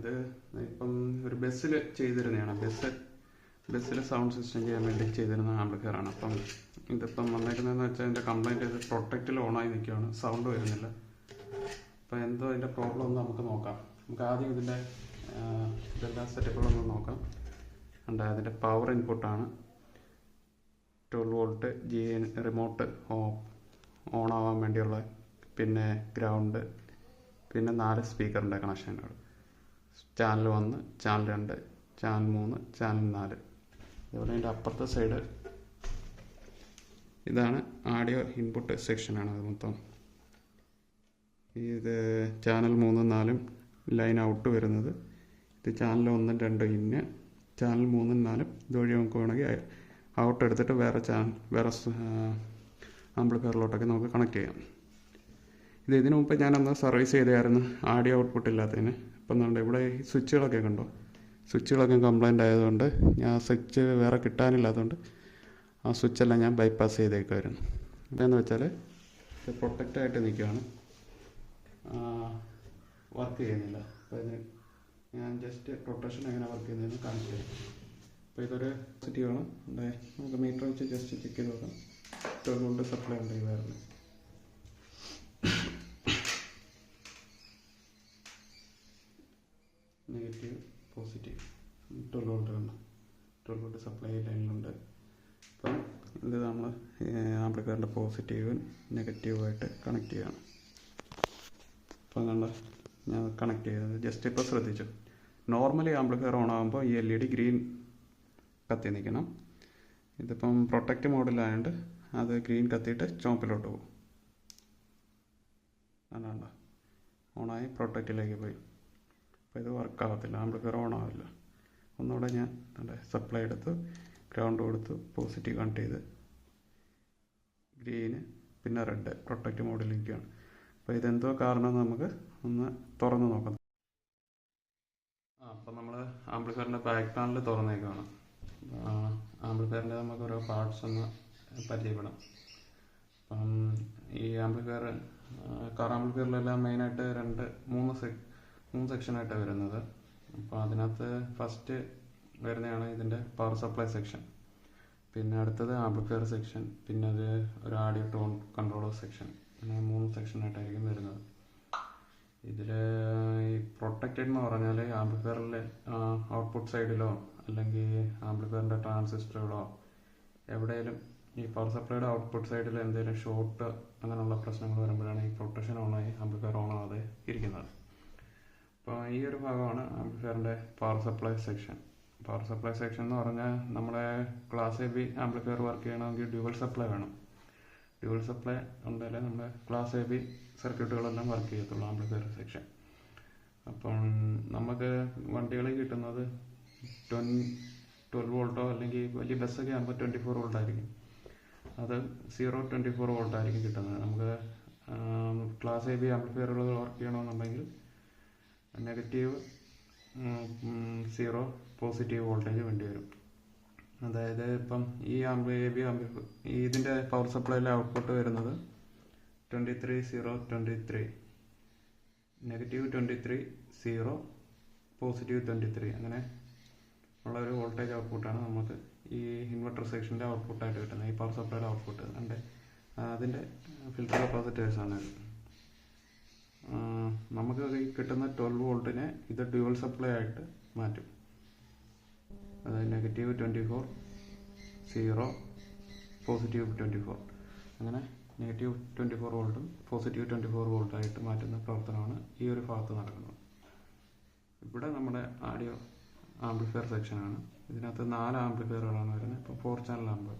ഇത് ഇപ്പം ഒരു ബസ്സിൽ ചെയ്തിരുന്നതാണ്. ബസ്സിൽ സൗണ്ട് സിസ്റ്റം ചെയ്യാൻ വേണ്ടി ചെയ്തിരുന്ന ആംപ്ലിഫയർ ആണ്. അപ്പം ഇതിപ്പം വന്നേക്കുന്നതെന്ന് വെച്ചാൽ ഇതിൻ്റെ കംപ്ലൈൻറ്റ് ഇത് പ്രൊട്ടക്റ്റിൽ ഓണായി നിൽക്കുകയാണ്, സൗണ്ട് വരുന്നില്ല. അപ്പോൾ എന്തോ അതിൻ്റെ പ്രോബ്ലം ഒന്ന് നമുക്ക് നോക്കാം. നമുക്ക് ആദ്യം ഇതെല്ലാം സെറ്റപ്പുകളൊന്നും നോക്കാം. ഉണ്ട്, അതിൻ്റെ പവർ ഇൻപുട്ടാണ് 12 വോൾട്ട് റിമോട്ട് ഓൺ ആവാൻ വേണ്ടിയുള്ള, പിന്നെ ഗ്രൗണ്ട്, പിന്നെ 4 സ്പീക്കറിൻ്റെ കണക്ഷനുകൾ, ചാനൽ 1, ചാനൽ 2, ചാനൽ 3, ചാനൽ 4. അതുപോലെ അതിൻ്റെ അപ്പുറത്തെ സൈഡ് ഇതാണ് ആഡിയോ ഇൻപുട്ട് സെക്ഷനാണ്. അത് മൊത്തം ഇത് ചാനൽ 3, 4 ലൈൻ ഔട്ട് വരുന്നത്. ഇത് ചാനൽ 1, 2 ഇന്ന്, ചാനൽ 3, 4 ഇതുവഴി നമുക്ക് വേണമെങ്കിൽ ഔട്ട് എടുത്തിട്ട് വേറെ ആംപ്ലിഫയറിലോട്ടൊക്കെ നമുക്ക് കണക്ട് ചെയ്യാം. ഇതിനു മുമ്പ് ഞാനന്ന് സർവീസ് ചെയ്തായിരുന്നു ആഡിയോ ഔട്ട്പുട്ട് ഇല്ലാത്തതിന്. ഇപ്പം ഇവിടെ ഈ സ്വിച്ചുകളൊക്കെ കണ്ടോ, സ്വിച്ചുകളൊക്കെ കംപ്ലൈൻ്റ് ആയതുകൊണ്ട് ഞാൻ സ്വിച്ച് വേറെ കിട്ടാനില്ലാത്തതുകൊണ്ട് ആ സ്വിച്ചെല്ലാം ഞാൻ ബൈപ്പാസ് ചെയ്തേക്കുമായിരുന്നു. എന്താണെന്ന് വെച്ചാൽ ഇത് പ്രൊട്ടക്റ്റായിട്ട് നിൽക്കുകയാണ്, വർക്ക് ചെയ്യുന്നില്ല. അപ്പോൾ ഇതിന് ഞാൻ ജസ്റ്റ് പ്രൊട്ടക്ഷൻ എങ്ങനെ വർക്ക് ചെയ്യുന്നതെന്ന് കാണിച്ചു തരാം. അപ്പോൾ ഇതൊരു പോസിറ്റീവാണ്. നമുക്ക് മീറ്റർ വെച്ച് ജസ്റ്റ് ചെക്ക് ചെയ്ത് നോക്കാം. 12 വോൾട്ട് സപ്ലൈ ഉണ്ട് ഈ വയറിന്. നെഗറ്റീവ്, പോസിറ്റീവ്, 12 വോൾട്ട് ഉണ്ട്. 12 വോൾട്ട് സപ്ലൈ ലൈനിലുണ്ട്. അപ്പം ഇത് നമ്മൾ ആംപ്ലിഫയറിൻ്റെ പോസിറ്റീവും നെഗറ്റീവുമായിട്ട് കണക്ട് ചെയ്യണം. അപ്പം ഞാൻ കണക്ട് ചെയ്തത് ജസ്റ്റ് ഇപ്പോൾ ശ്രദ്ധിച്ചു. നോർമലി ആംപ്ലിഫയർ ഓൺ ആകുമ്പോൾ ഈ LED ഗ്രീൻ കത്തി നിൽക്കണം. ഇതിപ്പം പ്രൊട്ടക്റ്റ് മോഡിലായതുകൊണ്ട് അത് ഗ്രീൻ കത്തിയിട്ട് ചുവപ്പിലോട്ട് പോകും. അതാണ്ട ഓണായി പ്രൊട്ടക്റ്റിലേക്ക് പോയി. അപ്പോൾ ഇത് വർക്കാകത്തില്ല, ആംപ്ലിഫയർ ഓൺ ആവില്ല. ഒന്നുകൂടെ ഞാൻ സപ്ലൈ എടുത്ത് ഗ്രൗണ്ട് കൊടുത്ത് പോസിറ്റീവ് കണക്ട് ചെയ്ത് ഗ്രീന് പിന്നെ റെഡ് പ്രൊട്ടക്റ്റ് മോഡിലിരിക്കുകയാണ്. അപ്പോൾ ഇതെന്തോ കാരണം നമുക്ക് ഒന്ന് തുറന്ന് നോക്കാം. അപ്പം നമ്മൾ ആംപ്ലിഫയറിൻ്റെ ബാക്ക് പാനൽ തുറന്നേക്കാണ്. ആംപ്ലിഫയറിൻ്റെ നമുക്ക് ഓരോ പാർട്സ് ഒന്ന് പരിചയപ്പെടാം. അപ്പം ഈ ആംപ്ലിഫയർ കാർ ആംപ്ലിഫയറിലെല്ലാം മെയിനായിട്ട് 3 സെക്ഷനായിട്ടാണ് വരുന്നത്. അപ്പോൾ അതിനകത്ത് ഫസ്റ്റ് വരുന്നതാണ് ഇതിൻ്റെ പവർ സപ്ലൈ സെക്ഷൻ, പിന്നെ അടുത്തത് ആംപ്ലിഫയർ സെക്ഷൻ, പിന്നെ അത് ഒരു ആഡിയോ ടോൺ കൺട്രോളർ സെക്ഷൻ. അങ്ങനെ 3 സെക്ഷനായിട്ടായിരിക്കും വരുന്നത്. ഇതിൽ ഈ പ്രൊട്ടക്റ്റഡ് എന്ന് പറഞ്ഞാൽ ആംപ്ലിഫയറിലെ ഔട്ട്പുട്ട് സൈഡിലോ അല്ലെങ്കിൽ ആംപ്ലിഫയറിൻ്റെ ട്രാൻസിസ്റ്ററുകളോ എവിടെയെങ്കിലും ഈ പവർ സപ്ലൈയുടെ ഔട്ട്പുട്ട് സൈഡിൽ എന്തെങ്കിലും ഷോർട്ട് അങ്ങനെയുള്ള പ്രശ്നങ്ങൾ വരുമ്പോഴാണ് ഈ പ്രൊട്ടക്ഷൻ ഓണായി ആംപ്ലിഫയർ ഓണാവാതെ ഇരിക്കുന്നത്. അപ്പോൾ ഈ ഒരു ഭാഗമാണ് ആംപ്ലിഫയറിൻ്റെ power supply section. Power supply section എന്ന് പറഞ്ഞാൽ നമ്മുടെ ക്ലാസ് AB ആംപ്ലിഫയർ വർക്ക് ചെയ്യണമെങ്കിൽ ഡ്യുവൽ സപ്ലൈ വേണം. ഡ്യുവൽ സപ്ലൈ ഉണ്ടെങ്കിലേ നമ്മുടെ ക്ലാസ് AB സർക്യൂട്ടുകളെല്ലാം വർക്ക് ചെയ്യത്തുള്ളൂ ആംപ്ലിഫയർ സെക്ഷൻ. അപ്പം നമുക്ക് വണ്ടികളിൽ കിട്ടുന്നത് 12 വോൾട്ടോ അല്ലെങ്കിൽ വലിയ ബസ്സൊക്കെ ആകുമ്പോൾ 24 വോൾട്ടായിരിക്കും. അത് 0-24 വോൾട്ടായിരിക്കും കിട്ടുന്നത്. നമുക്ക് ക്ലാസ് AB ആംപ്ലിഫയറുകൾ വർക്ക് ചെയ്യണമെന്നുണ്ടെങ്കിൽ നെഗറ്റീവ് 0 പോസിറ്റീവ് വോൾട്ടേജ് വേണ്ടി വരും. അതായത് ഇപ്പം ഈ ഇതിൻ്റെ പവർ സപ്ലൈയിലെ ഔട്ട്പുട്ട് വരുന്നത് 23-0-23, നെഗറ്റീവ് 23-0, പോസിറ്റീവ് 23, അങ്ങനെ ഉള്ള ഒരു വോൾട്ടേജ് ഔട്ട്പുട്ടാണ് നമുക്ക് ഈ ഇൻവെർട്ടർ സെക്ഷൻ്റെ ഔട്ട്പുട്ടായിട്ട് കിട്ടുന്നത്. ഈ പവർ സപ്ലൈയുടെ ഔട്ട്പുട്ട് അതിൻ്റെ ഫിൽറ്റർ കപ്പാസിറ്റേഴ്സാണ്. നമുക്ക് ഈ കിട്ടുന്ന 12 വോൾട്ടിനെ ഇത് ഡ്യുവൽ സപ്ലൈ ആയിട്ട് മാറ്റും. അതായത് നെഗറ്റീവ് 24, 0, പോസിറ്റീവ് 24, അങ്ങനെ നെഗറ്റീവ് 24 വോൾട്ടും പോസിറ്റീവ് 24 വോൾട്ടായിട്ട് മാറ്റുന്ന പ്രവർത്തനമാണ് ഈ ഒരു ഭാഗത്ത് നടക്കുന്നത്. ഇവിടെ നമ്മുടെ ആഡിയോ ആംപ്ലിഫയർ സെക്ഷനാണ്. ഇതിനകത്ത് 4 ആംപ്ലിഫയറുകളാണ് വരുന്നത്. ഇപ്പോൾ 4 ചാനൽ ആംപ്ലിഫയർ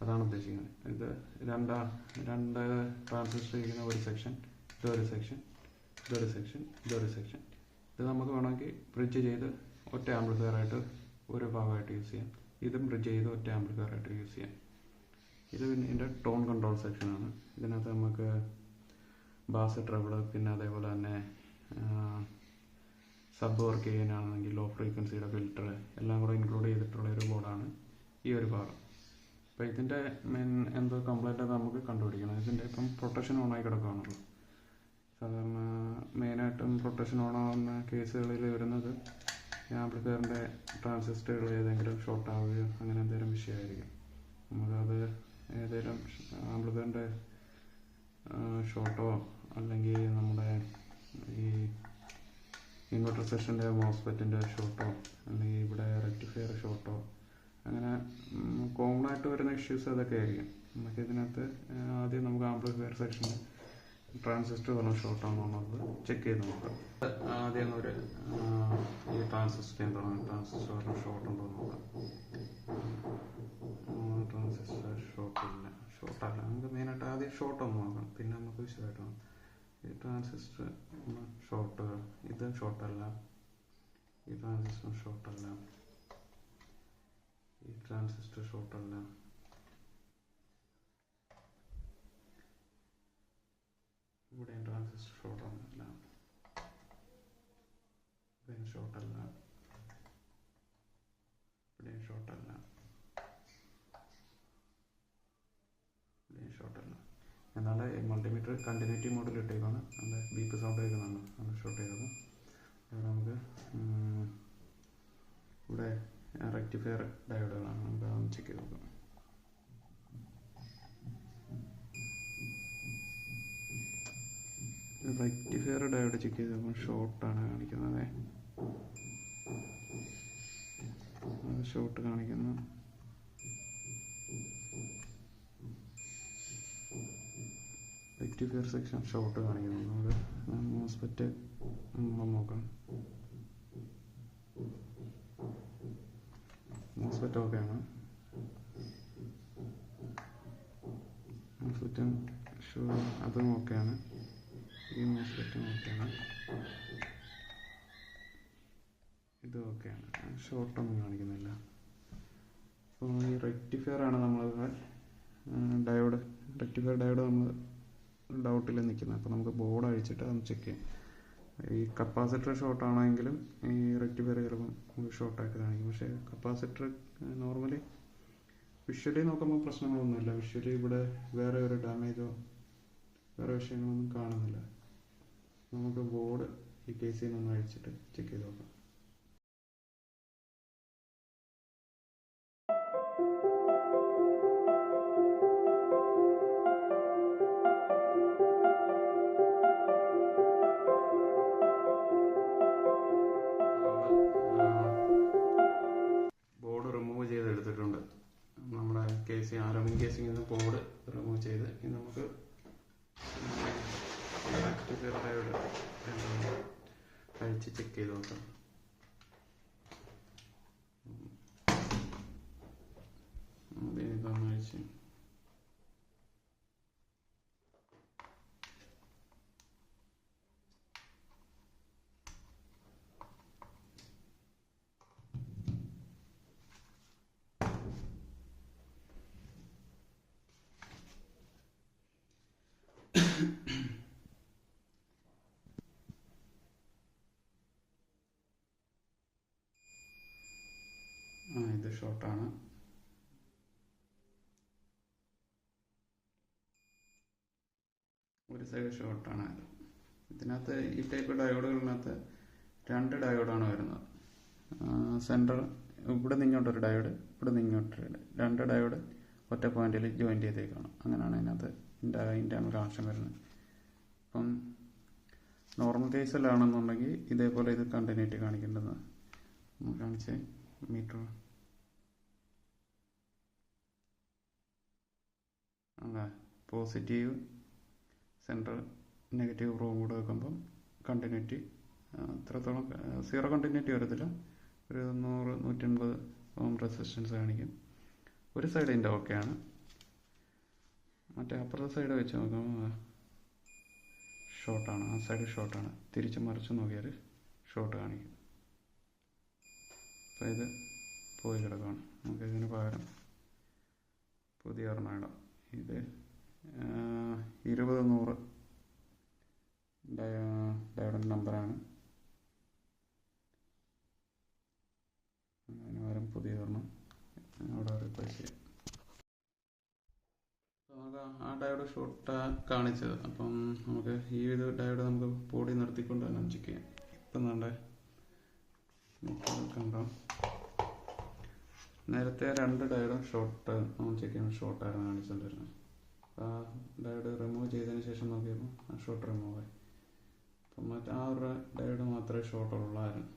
അതാണ് ഉദ്ദേശിക്കുന്നത്. ഇത് രണ്ട് ട്രാൻസിസ്റ്റർ ഇരിക്കുന്ന ഒരു സെക്ഷൻ, ഇതൊരു സെക്ഷൻ, ഇതൊരു സെക്ഷൻ, ഇതൊരു സെക്ഷൻ. ഇത് നമുക്ക് വേണമെങ്കിൽ ബ്രിഡ്ജ് ചെയ്ത് ഒറ്റ ആംപ്ലിഫയറായിട്ട് ഒരു ഭാഗമായിട്ട് യൂസ് ചെയ്യാം. ഇതും ബ്രിഡ്ജ് ചെയ്ത് ഒറ്റ ആംപ്ലിഫയറായിട്ട് യൂസ് ചെയ്യാം. ഇത് പിന്നെ ഇതിൻ്റെ ടോൺ കൺട്രോൾ സെക്ഷനാണ്. ഇതിനകത്ത് നമുക്ക് ബാസ്, ട്രബിള്, പിന്നെ അതേപോലെ തന്നെ സബ് വർക്ക് ചെയ്യാനാണെങ്കിൽ ലോ ഫ്രീക്വൻസിയുടെ ഫിൽറ്റർ എല്ലാം കൂടെ ഇൻക്ലൂഡ് ചെയ്തിട്ടുള്ള ഒരു ബോർഡാണ് ഈ ഒരു ഭാഗം. അപ്പോൾ ഇതിൻ്റെ മെയിൻ എന്തോ കംപ്ലൈൻറ്റ് നമുക്ക് കണ്ടുപിടിക്കണം. ഇതിൻ്റെ ഇപ്പം പ്രൊട്ടക്ഷൻ ഓണായി കിടക്കുകയാണല്ലോ. സാധാരണ മെയിനായിട്ടും പ്രൊട്ടക്ഷൻ ഓണാവുന്ന കേസുകളിൽ വരുന്നത് ആംപ്ലിഫയറിൻ്റെ ട്രാൻസിസ്റ്ററുകൾ ഏതെങ്കിലും ഷോർട്ട് ആവുകയോ അങ്ങനെ എന്തെങ്കിലും വിഷയമായിരിക്കും. നമുക്കത് ഏതെങ്കിലും ആംപ്ലിഫയറിൻ്റെ ഷോർട്ടോ അല്ലെങ്കിൽ നമ്മുടെ ഈ ഇൻവെർട്ടർ സെഷൻ്റെ മോസ്ഫെറ്റിൻ്റെ ഷോർട്ടോ അല്ലെങ്കിൽ ഇവിടെ റെക്ടിഫയർ ഷോർട്ടോ അങ്ങനെ കോമൺ ആയിട്ട് വരുന്ന ഇഷ്യൂസ് അതൊക്കെ ആയിരിക്കും. നമുക്ക് ഇതിനകത്ത് ആദ്യം നമുക്ക് ആംപ്ലിഫയർ സെക്ഷന് ട്രാൻസിസ്റ്റർ പറഞ്ഞ ഷോർട്ടാണോ എന്നുള്ളത് ചെക്ക് ചെയ്ത് നോക്കാം. ആദ്യം ഒരു ഈ ട്രാൻസിസ്റ്റർ എന്താണ് ട്രാൻസിസ്റ്റർ പറഞ്ഞ ഷോർട്ട് ഉണ്ടോ എന്ന് നോക്കാം. ട്രാൻസിസ്റ്റർ ഷോർട്ടല്ല നമുക്ക് മെയിനായിട്ട് ആദ്യം ഷോർട്ട് ഒന്ന് നോക്കാം, പിന്നെ നമുക്ക് വിശദമായിട്ട് നോക്കാം. ഈ ട്രാൻസിസ്റ്റർ ഷോർട്ട്, ഇത് ഷോർട്ടല്ല, ഈ ട്രാൻസിസ്റ്റർ ഷോർട്ടല്ല, ഈ ട്രാൻസിസ്റ്റർ ഷോർട്ടല്ല, ഇവിടെയും ട്രാൻസിസ്റ്റർ ഷോർട്ടൊന്നുമില്ല, ഇവിടെയും ഷോർട്ടല്ല, ഇവിടെയും ഷോർട്ടല്ല, ഇവിടെയും ഷോർട്ടല്ല. എന്നാൽ മൾട്ടിമീറ്റർ കണ്ടിന്യൂറ്റി മോഡിൽ ഇട്ടേക്കാണ്, നല്ല ബീപ്പ് സൗണ്ട് കേൾക്കുന്നുണ്ട്, നല്ല ഷോർട്ട് ചെയ്തത്. അതുപോലെ നമുക്ക് ഇവിടെ റെക്ടിഫയർ ഡയോഡുകളാണ്, നമുക്ക് അതൊന്ന് ചെക്ക് ചെയ്ത് നോക്കാം. റെക്ടിഫയർ ഡയോഡ് ചെക്ക് ചെയ്ത് നോക്കുമ്പോൾ ഷോർട്ടാണ് കാണിക്കുന്നത്, ഷോർട്ട് കാണിക്കുന്നു. റെക്ടിഫയർ സെക്ഷൻ ഷോർട്ട് കാണിക്കുന്നു. നമുക്ക് മോസ്ഫെറ്റ് നോക്കാം. മോസ്ഫെറ്റ് ഓക്കെയാണ്, മോസ്ഫെറ്റും അതും ഓക്കെയാണ്, ഈ മോസ്ഫെറ്റും ഓക്കെയാണ്, ഇത് ഓക്കെയാണ്, ഷോർട്ടൊന്നും കാണിക്കുന്നില്ല. അപ്പോൾ ഈ റെക്ടിഫയർ ആണ് നമ്മൾ ഡയോഡ്, റെക്ടിഫയർ ഡയോഡ് നമ്മൾ ഡൗട്ടിൽ നിൽക്കുന്നത്. അപ്പോൾ നമുക്ക് ബോർഡ് അഴിച്ചിട്ട് അതൊന്ന് ചെക്ക് ചെയ്യാം. ഈ കപ്പാസിറ്റർ ഷോർട്ടാണെങ്കിലും ഈ റെക്ടിഫയർ ചിലപ്പം ഷോർട്ടായിട്ട് കാണിക്കും. പക്ഷേ കപ്പാസിറ്റർ നോർമലി വിഷ്വലി നോക്കുമ്പോൾ പ്രശ്നങ്ങളൊന്നുമില്ല. വിഷ്വലി ഇവിടെ വേറെ ഒരു ഡാമേജോ വേറെ വിഷയങ്ങളൊന്നും കാണുന്നില്ല. നമുക്ക് ബോർഡ് ഈ കേസിൽ നിന്ന് അഴിച്ചിട്ട് ചെക്ക് ചെയ്ത് നോക്കാം. ബോർഡ് റിമൂവ് ചെയ്തെടുത്തിട്ടുണ്ട്. നമ്മുടെ കേസിങ് അലുമിനിയം കേസിങ്ങിൽ നിന്ന് ബോർഡ് റിമൂവ് ചെയ്ത് ഇനി നമുക്ക് അഴിച്ച് ചെക്ക് ചെയ്ത് നോക്കാം. ഇതൊന്ന് അഴിച്ച് ഇത് ഷോർട്ടാണ്. ഒരു സൈഡ് ഷോർട്ടാണ്. ഇതിനകത്ത് ഈ ടൈപ്പ് ഡയോഡുകളിനകത്ത് 2 ഡയോഡാണ് വരുന്നത്. സെൻറ്റർ ഇവിടെ നിങ്ങോട്ടൊരു ഡയോഡ്, ഇവിടെ നിങ്ങോട്ടൊരു 2 ഡയോഡ് ഒറ്റ പോയിന്റിൽ ജോയിൻ്റ് ചെയ്തേക്കാണ്. അങ്ങനെയാണ് ഇതിനകത്ത് ഇൻറ്റേർണൽ കണക്ഷൻ വരുന്നത്. അപ്പം നോർമൽ കേസിലാണെന്നുണ്ടെങ്കിൽ ഇതേപോലെ ഇത് കണ്ടിന്യൂറ്റി കാണിക്കേണ്ടത് കാണിച്ച് meter positive centre negative room കൂടെ വെക്കുമ്പം കണ്ടിന്യൂറ്റി ഇത്രത്തോളം സീറോ കണ്ടിന്യൂറ്റി വരത്തില്ല, ഒരു 100-180 ഓം റെസിസ്റ്റൻസ് കാണിക്കും. ഒരു സൈഡ് ഇതിൻ്റെ ഓക്കെയാണ്. മറ്റേ അപ്പുറത്തെ സൈഡ് വെച്ച് നോക്കുമ്പോൾ ഷോർട്ടാണ്, ആ സൈഡ് ഷോർട്ടാണ്. തിരിച്ച് മറിച്ച് നോക്കിയാൽ ഷോർട്ട് കാണിക്കും. അപ്പോൾ ഇത് പോയി കിടക്കുകയാണ്. നമുക്ക് ഇതിന് പകരം പുതിയ ഒരെണ്ണം ഇടാം. ഇത് 20-100 ഡയോഡിൻ്റെ നമ്പറാണ്. അതിന് പകരം പുതിയ ഒരെണ്ണം അവിടെ റിപ്ലേസ് ചെയ്യാം. നമുക്ക് ആ ഡയോഡ് ഷോർട്ടാണ് കാണിച്ചത്. അപ്പം നമുക്ക് ഈ ഒരു ഡയോഡ് നമുക്ക് പൊടി നിർത്തിക്കൊണ്ട് തന്നെ ചെക്ക് ചെയ്യാം. ഇപ്പം നമ്മുടെ കണ്ടോ, നേരത്തെ 2 ഡയോഡും ഷോർട്ട് നമ്മൾ ചെക്ക് ചെയ്യുമ്പോൾ ഷോർട്ടായിരുന്നു കാണിച്ചുകൊണ്ടിരുന്നത്. അപ്പോൾ ആ ഡയോഡ് റിമൂവ് ചെയ്തതിന് ശേഷം നോക്കിയപ്പോൾ ആ ഷോർട്ട് റിമൂവ് ആയി. അപ്പം ആ ഒരു ഡയോഡ് മാത്രമേ ഷോർട്ടുള്ളായിരുന്നു.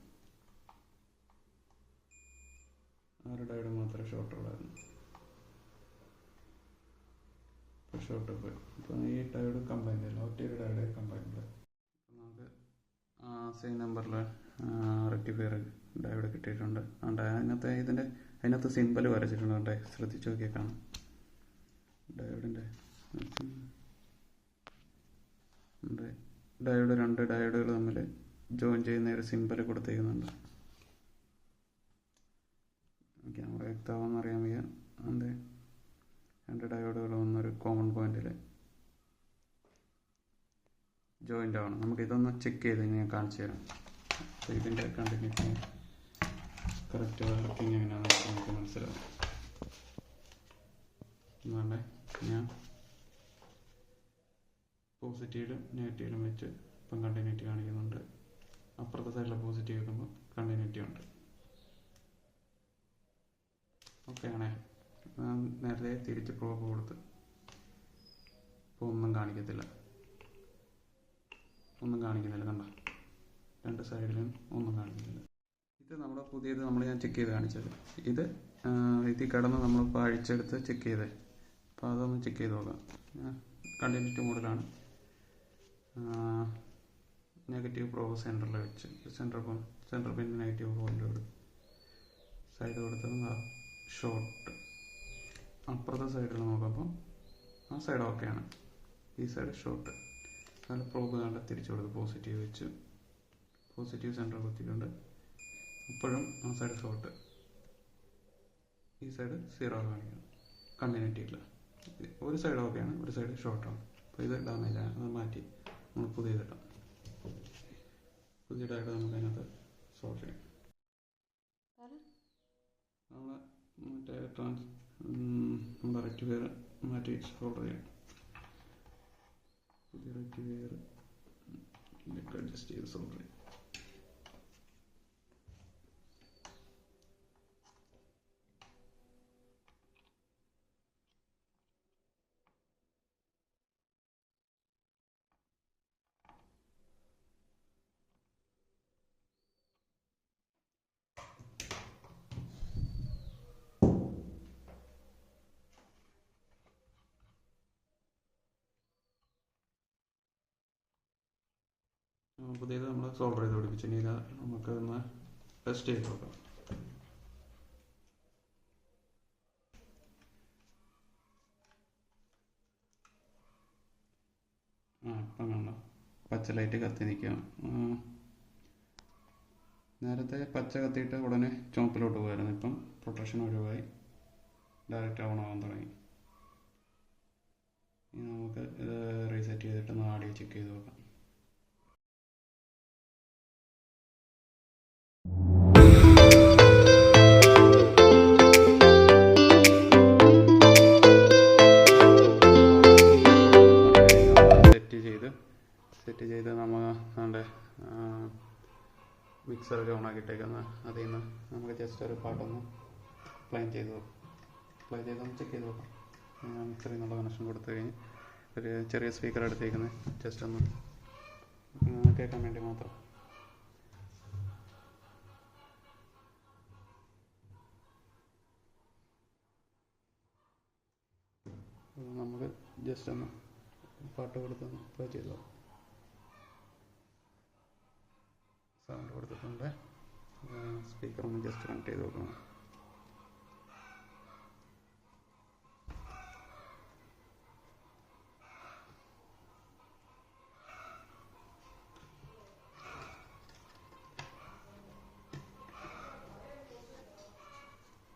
ആ ഒരു ഡയോഡ് മാത്രമേ ഷോർട്ടുള്ളായിരുന്നു. ഇപ്പോൾ ഷോർട്ട് പോയി. ഇപ്പം ഈ ഡയോഡ് കംപ്ലൈൻ്റ് ഇല്ല, ഒറ്റയൊരു ഡയോഡ് കംപ്ലൈൻ്റ് ഇല്ല. നമുക്ക് സെയിം നമ്പറിൽ റെക്ടിഫയർ ഡയോഡ് കിട്ടിയിട്ടുണ്ട്. അതിനകത്ത് സിമ്പൽ വരച്ചിട്ടുണ്ട്. ശ്രദ്ധിച്ച് നോക്കിയാൽ കാണാം. ഡയോഡിൻ്റെ ഡയോഡ് 2 ഡയോഡുകൾ തമ്മിൽ ജോയിൻ ചെയ്യുന്ന ഒരു സിമ്പൽ കൊടുത്തേക്കുന്നുണ്ട്. ക്യാമറ വ്യക്തമാണെന്ന് അറിയാൻ വയ്യ. അതിൻ്റെ 2 ഡയോഡുകൾ വന്നൊരു കോമൺ പോയിന്റിൽ ജോയിൻ്റ് ആവണം. നമുക്കിതൊന്ന് ചെക്ക് ചെയ്ത് ഞാൻ കാണിച്ചു തരാം. അപ്പോൾ ഇതിൻ്റെ കണ്ടിന്യൂറ്റി കറക്റ്റ് വർക്കിംഗ് എങ്ങനെയാണെന്ന് നമുക്ക് മനസ്സിലാവും. എന്നാണ്ടേ ഞാൻ പോസിറ്റീവിലും നെഗറ്റീവിലും വെച്ച് ഇപ്പം കണ്ടിന്യൂറ്റി കാണിക്കുന്നുണ്ട്. അപ്പുറത്തെ സൈഡിലെ പോസിറ്റീവ് വെക്കുമ്പോൾ കണ്ടിന്യൂറ്റി ഉണ്ട്. ഓക്കെ ആണേ. നേരത്തെ തിരിച്ച് പ്രോബ് കൊടുത്ത് ഇപ്പോൾ ഒന്നും കാണിക്കുന്നില്ല. കണ്ട, 2 സൈഡിലും ഒന്നും കാണിക്കുന്നില്ല. ഇത് നമ്മുടെ പുതിയത് ഞാൻ ചെക്ക് ചെയ്ത് കാണിച്ചത്. ഇതിൽ കിടന്ന് നമ്മളിപ്പോൾ അഴിച്ചെടുത്ത് ചെക്ക് ചെയ്തേ. അപ്പോൾ അതൊന്ന് ചെക്ക് ചെയ്ത് നോക്കാം. കണ്ടിന്യൂറ്റി മോഡിലാണ്. നെഗറ്റീവ് പ്രോബ് സെൻറ്ററിൽ വെച്ച് സെൻറ്റർ പിൻ നെഗറ്റീവ് പോയിൻ്റ് സൈഡ് കൊടുത്തത് ഷോർട്ട്. അപ്പുറത്തെ സൈഡിൽ നോക്കുമ്പോൾ ആ സൈഡ് ഓക്കെയാണ്, ഈ സൈഡ് ഷോർട്ട്. അതിൽ പ്രോബ് കണ്ട് തിരിച്ചു കൊടുത്ത് പോസിറ്റീവ് വെച്ച് പോസിറ്റീവ് സെൻറ്റർ കുത്തിയിട്ടുണ്ട്. അപ്പോഴും ആ സൈഡ് ഷോർട്ട്, ഈ സൈഡ് 0 കാണിക്കണം. കണ്ടിന്യൂറ്റി ഇല്ല. ഒരു സൈഡ് ഓക്കെയാണ്, ഒരു സൈഡ് ഷോർട്ടാണ്. അപ്പോൾ ഇത് ഡാമേജാണ്. അത് മാറ്റി നമ്മൾ പുതിയതിടാം. പുതിയതായിട്ട് നമുക്ക് അതിനകത്ത് സോൾവ് ചെയ്യാം. നമ്മൾ മറ്റേ നമ്മുടെ റെക്ടിഫയർ മാറ്റി സോൾവ് ചെയ്യാം. പുതിയ റെക്ടിഫയർ അഡ്ജസ്റ്റ് ചെയ്ത് സോൾവ് ചെയ്യാം. പുതിയത് നമ്മൾ സോൾഡർ ചെയ്ത് പിടിപ്പിച്ചു. ഇനി നമുക്ക് ഒന്ന് ടെസ്റ്റ് ചെയ്ത് നോക്കാം. ഇപ്പം കാണാം, പച്ച ലൈറ്റ് കത്തി നിൽക്കാം. നേരത്തെ പച്ച കത്തിയിട്ട് ഉടനെ ചുവപ്പിലോട്ട് പോയായിരുന്നു. ഇപ്പം പ്രൊട്ടക്ഷൻ ഒഴിവായി ഡയറക്റ്റ് ഓൺ ആവാൻ തുടങ്ങി. ഇനി നമുക്ക് ഇത് റീസെറ്റ് ചെയ്തിട്ട് ആഡിയോ ചെക്ക് ചെയ്ത് നോക്കാം. സെറ്റ് ചെയ്ത് നമ്മൾ നമ്മുടെ മിക്സറൊക്കെ ഓണാക്കിയിട്ടേക്കുന്ന അതിൽ നിന്ന് നമുക്ക് ജസ്റ്റ് ഒരു പാട്ടൊന്ന് പ്ലേ ചെയ്തൊന്ന് ചെക്ക് ചെയ്ത് നോക്കാം. മിക്സറിൽ നിന്നുള്ള കണക്ഷൻ കൊടുത്തു കഴിഞ്ഞ് ഒരു ചെറിയ സ്പീക്കർ എടുത്തേക്കുന്നത് ജസ്റ്റ് ഒന്ന് കേൾക്കാൻ വേണ്ടി മാത്രം. നമുക്ക് ജസ്റ്റ് ഒന്ന് പാട്ട് കൊടുത്തൊന്ന് പ്ലേ ചെയ്തോ. സൗണ്ട് കൊടുത്തിട്ടുണ്ട്. സ്പീക്കർ ഒന്ന് ജസ്റ്റ് കണക്ട് ചെയ്ത് നോക്കണം.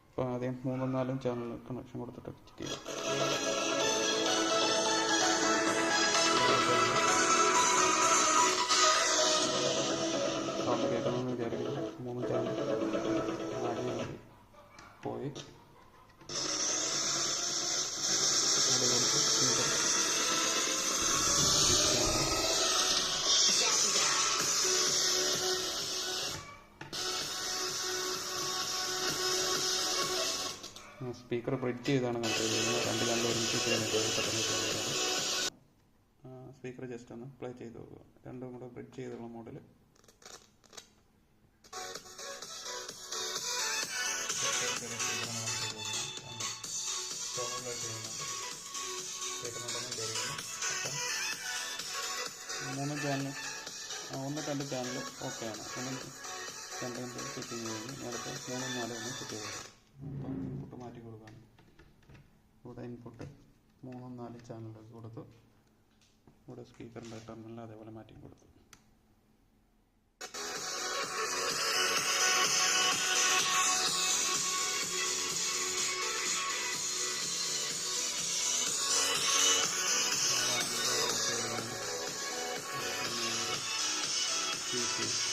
അപ്പോൾ ആദ്യം 3-4 ചാനൽ കണക്ഷൻ കൊടുത്തിട്ട് ചെക്ക് ചെയ്യാം. സൗണ്ട് കേൾക്കണമെന്ന് വിചാരിക്കുന്നു. 3 ചാനൽ ആദ്യം പോയി അത് കൊടുത്ത് സ്പീക്കർ ബ്രിഡ്ജ് ചെയ്താണ് കൺട്രോൾ ചെയ്യുന്നത്. 2 ചാനൽ ഒരുമിച്ച് ചെയ്യാനായിട്ട് പെട്ടെന്ന് ചെയ്യുന്നത്. സ്പീക്കർ ജസ്റ്റ് ഒന്ന് പ്ലേ ചെയ്ത് നോക്കുക. രണ്ടും കൂടെ ബ്രിഡ്ജ് ചെയ്തുള്ള മോഡൽ. മൂന്ന് ചാനൽ 1-2 ചാനൽ ഓക്കെയാണ്. 1-2 സെറ്റിങ് കഴിഞ്ഞ് നേരത്തെ 3-4 സെറ്റ് ചെയ്തു. അപ്പം ഇൻപുട്ട് മാറ്റി കൊടുക്കാം. ഇവിടെ ഇൻപുട്ട് 3-4 ചാനലൊക്കെ കൊടുത്തു. ഇവിടെ സ്പീക്കറിൻ്റെ ടെർമിനൽ അതേപോലെ മാറ്റി കൊടുത്തു. PC